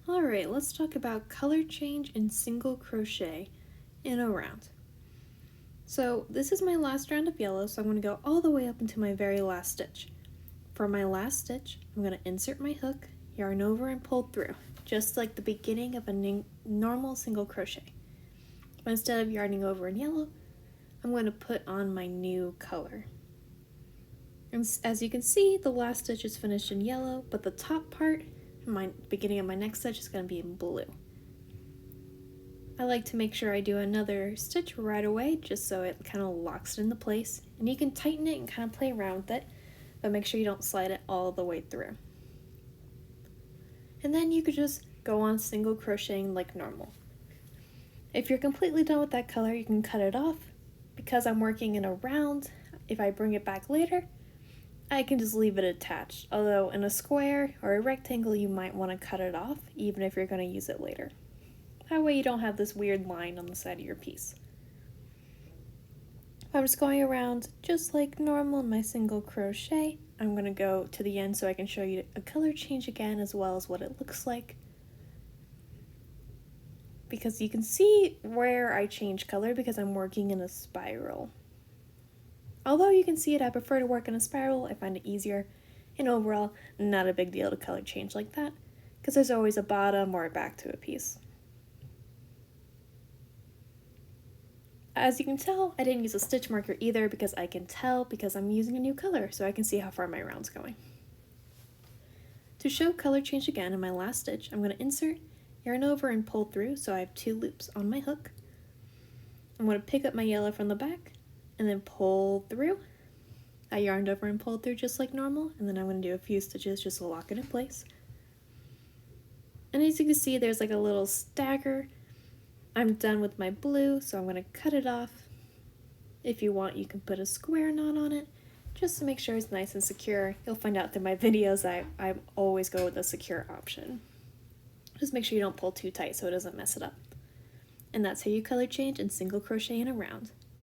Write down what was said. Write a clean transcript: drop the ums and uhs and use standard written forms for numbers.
Alright, let's talk about color change in single crochet in a round. So this is my last round of yellow, so I'm going to go all the way up into my very last stitch. For my last stitch, I'm going to insert my hook, yarn over and pull through, just like the beginning of a normal single crochet. But instead of yarning over in yellow, I'm going to put on my new color. And as you can see, the last stitch is finished in yellow, but the top part, my beginning of my next stitch, is going to be in blue. I like to make sure I do another stitch right away just so it kind of locks it into place, and you can tighten it and kind of play around with it, but make sure you don't slide it all the way through. And then you could just go on single crocheting like normal. If you're completely done with that color, you can cut it off. Because I'm working in a round, if I bring it back later, I can just leave it attached, although in a square or a rectangle you might want to cut it off even if you're going to use it later. That way you don't have this weird line on the side of your piece. I'm just going around just like normal in my single crochet. I'm going to go to the end so I can show you a color change again as well as what it looks like. Because you can see where I change color because I'm working in a spiral. Although you can see it, I prefer to work in a spiral. I find it easier, and overall, not a big deal to color change like that, because there's always a bottom or a back to a piece. As you can tell, I didn't use a stitch marker either because I can tell because I'm using a new color, so I can see how far my round's going. To show color change again in my last stitch, I'm going to insert, yarn over, and pull through, so I have 2 loops on my hook. I'm going to pick up my yellow from the back, and then pull through. I yarned over and pulled through just like normal, and then I'm going to do a few stitches just to lock it in place. And as you can see, there's like a little stagger. I'm done with my blue, so I'm going to cut it off. If you want, you can put a square knot on it, just to make sure it's nice and secure. You'll find out through my videos I always go with a secure option. Just make sure you don't pull too tight so it doesn't mess it up. And that's how you color change in single crochet in a round.